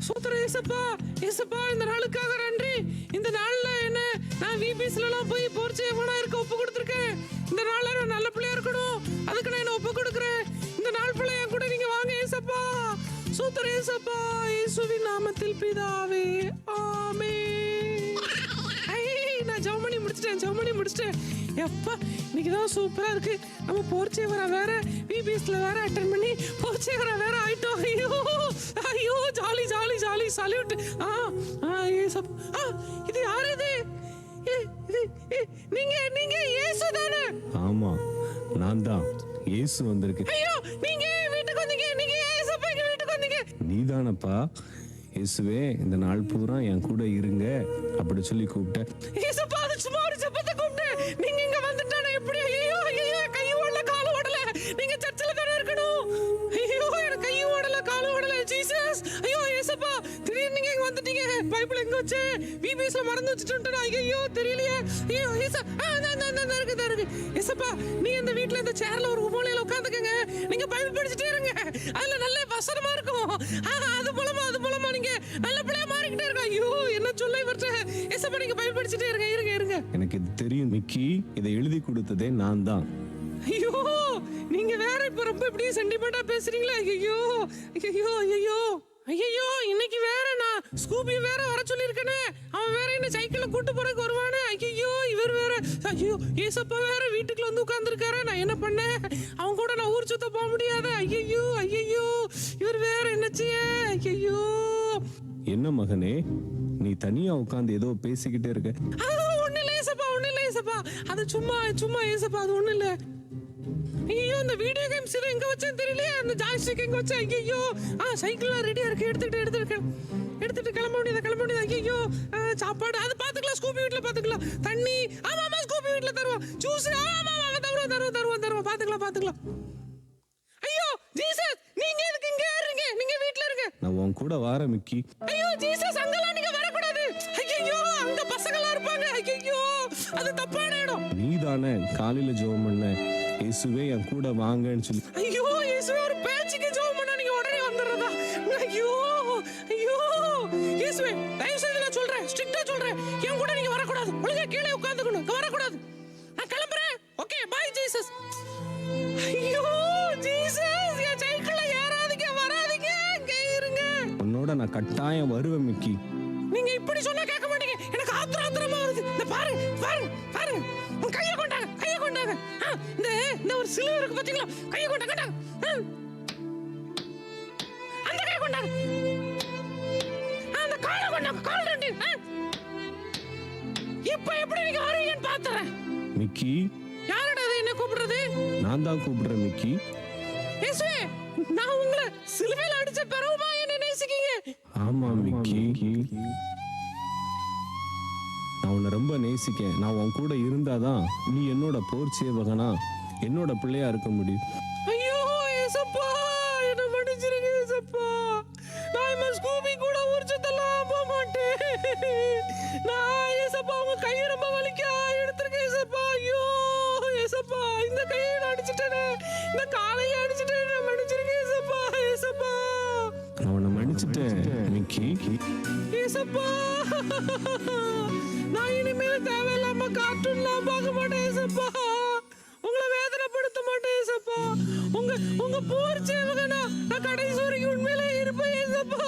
சூத்திரம் ஏசப்பா. ஏசப்பா இந்த நாளுக்காக நன்றி. இந்த நாள்ல என்ன நான் விபிஸ்ல எல்லாம் போய் போர்ச்சேவனா இருக்க ஒப்பு கொடுத்துருக்கேன். இந்த நாள்ல நான் நல்ல பிள்ளையா இருக்கணும், அதுக்கு நான் என்ன ஒப்பு கொடுக்குறேன். இந்த நாள் பிள்ளையா கூட நீங்க வாங்க ஏசப்பா. சூத்திரம் ஏசப்பா. இயேசுவின் நாமத்தில் பிதாவே, ஆமென். நான் ஜெபம் முடிச்சிட்டேன். எப்பா இன்னைக்கு தான் சூப்பரா இருக்கு. நம்ம போர்ச்சேவரா வேற விபிஎஸ்ல வேற அட்டெண்ட் பண்ணி போர்ச்சேவரா வேற ஆயிட்டோம். ஐயோ ஜாலி ஜாலி ஜாலி சல்யூட். இது யாரு? நீங்க இயேசு தானே? ஆமா, நான் தான். இயேசு வந்திருக்கு. ஐயோ நீங்க வீட்டுக்கு வந்தீங்க. நீங்க இயேசுப்பா எங்க வீட்டுக்கு வந்தீங்க. நீதானப்பா. இயேசுவே இந்த நாள் பூரா என் கூட இருங்க அப்படி சொல்லி கூப்பிட்டேன். இயேசுப்பா அது சும்மா ஒரு ஜெபத்தை கூப்பிட்டேன். நீங்க இங்க வந்துட்டானே எப்படி? ஐயோ ஐயோ கை ஓடல கால் ஓடல. நீங்க சர்ச்சில் தானே இருக்கணும். ஐயோ எனக்கு கை ஓடல கால் ஓடல. ஜீசஸ். ஐயோ இயேசுப்பா திடீர்னு நீங்க இங்க வந்துட்டீங்க. பைபிள் எங்க வச்சே? விபிஎஸ்ல மறந்து வச்சிட்டேன். ஐயோ தெரியலையே. ஐயோ இயேசு இருக்கு. இயேசுப்பா நீங்க இந்த வீட்ல இந்த சேர்ல ஒரு மூலையில உட்கார்ந்துக்கங்க. நீங்க பைபிள் படிச்சிட்டே இருங்க. அதுல நல்ல வசனமா இருக்கும். அது போலமா நீங்க நல்ல பிள்ளையா மாறிக்கிட்டே இருங்க. ஐயோ என்ன சொல்ல இவர்ட்ட? இயேசுப்பா நீங்க பைபிள் படிச்சிட்டே இருங்க. எனக்கு இது தெரியும் மிக்கி. இதை எழுதி கொடுத்ததே நான் தான். ஐயோ நீங்க வேற இப்ப ரொம்ப இப்படியே சென்டிமெண்டா பேசுறீங்களா? ஐயோ இன்னைக்கு வேற நான் ஸ்கூபி வேற வர சொல்லிருக்கனே. அவன் வேற என்ன சைக்கிள்ல கூட்டு போறதுக்கு வருவானே. ஐயோ இவர் வேற. ஐயோ ஏசப்பா வேற வீட்டுக்குள்ள வந்து உட்கார்ந்துருக்காரு. நான் என்ன பண்ணேன்? அவன் கூட நான் ஊர் சுத்த போக முடியாது. ஐயோ இவர் வேற என்னச்சு? ஐயோ என்ன மகனே, நீ தனியா உட்கார்ந்து ஏதோ பேசிக்கிட்டே இருக்க. ஒண்ணு இல்ல ஏசப்பா. அது சும்மா ஏசப்பா, அது ஒண்ணு இல்ல. ஐயோ இந்த வீடியோ கேம்ஸ் எங்க வச்சேன்னு தெரியலையே. அந்த ஜாய்ஸ்டிக் எங்க வச்சேன்? ஐயோ சைக்கிள்லாம் ரெடியா இருக்கு. எடுத்துட்டு கிளம்ப வேண்டியது. ஐயோ சாப்பாடு அது பாத்துக்கலாம். ஸ்கூபி வீட்ல பாத்துக்கலாம். தண்ணி ஆமா ஸ்கூபி வீட்ல தருவோம். ஜூஸ் ஆமா தருவோம். பாத்துக்கலாம். ஐயோ ஜீசஸ் நீங்க எதுக்கு இங்க இருக்கீங்க? நீங்க வீட்ல இருங்க. நான் உன் கூட வார மிக்கி. ஐயோ ஜீசஸ் அங்கலாம் நீங்க வர கூடாது. ஐயோ அங்க பசங்களா இருப்பாங்க. ஐயோ அது தப்பான இடம். நீதானே காலையில ஜெபம் பண்ண இயேசுவே என் கூட வாங்கன்னு சொல்லி. ஐயோ இயேசுவே ஒரு பேச்சுக்கு ஜெபம் பண்ணா நீங்க உடனே வந்துறதா? ஐயோ இயேசுவே தயவு செய்து நான் சொல்றேன், ஸ்ட்ரிக்ட்டா சொல்றேன், என் கூட நீங்க வர கூடாது. ஒழுங்கா கீழே உட்கார்ந்துக்கணும். வர கூடாது. நான் கிளம்பறேன். Okay bye Jesus. ஐயோ ஜீசஸ் என் சைக்கிள்ல ஏறாதீங்க, வராதீங்க, இங்க இருங்க. உன்னோட நான் கட்டாயம் வருவேன் மிக்கி. நீங்க இப்படி சொன்னா கேட்க மாட்டீங்க. எனக்கு ஆத்திரமா வருது. இந்த பாருங்க உன் கையை கொண்டாங்க. இந்த ஒரு சிலுவை இருக்கு பாத்தீங்களா? கையை கொண்டாங்க. அந்த கையை கொண்டாங்க. அந்த காலை கொண்டாங்க. கால் ரெண்டு. இப்ப எப்படி நீங்க வரீங்கன்னு பாத்துறேன். மிக்கி யாரடா அது என்ன கூப்பிடுறது? நான் தான் கூப்பிடுறேன் மிக்கி. இயேசுவே நான் உங்களை சிலுவையில அடிச்ச பிறகுமா என்ன நேசிக்கீங்க? ஆமா மிக்கி, நான் உன்னை ரொம்ப நேசிக்கேன். நான் உன் கூட இருந்தாதான் நீ என்னோட போர் சேவகனா, என்னோட பிள்ளையா இருக்க முடியும். ஐயோ ஏசப்பா என்ன மன்னிச்சிருங்க ஏசப்பா. நான் ஸ்கூபி கூட ஊர் சுத்தலாம் போக மாட்டேன். நான் ஏசப்பா உங்க கையை ரொம்ப வலிக்கா எடுத்துருக்கேன் ஏசப்பா. ஐயோ ஏசப்பா இந்த கையை அடிச்சுட்டேனே, இந்த காலையை அடிச்சுட்டேன். மன்னிச்சிருங்க ஏசப்பா. நான் உன்னை மன்னிச்சிட்டேன் மிக்கி. ஏசப்பா நான் இனிமேல் தேவையில்லாம கார்ட்டூன்லாம் பார்க்க மாட்டேன் ஏசப்பா. உங்களை வேதனைப்படுத்த மாட்டேன் ஏசப்பா. உங்க போர் சேவகனா நான் கடைசி வரைக்கும் உண்மையிலே இருப்பேன் ஏசப்பா.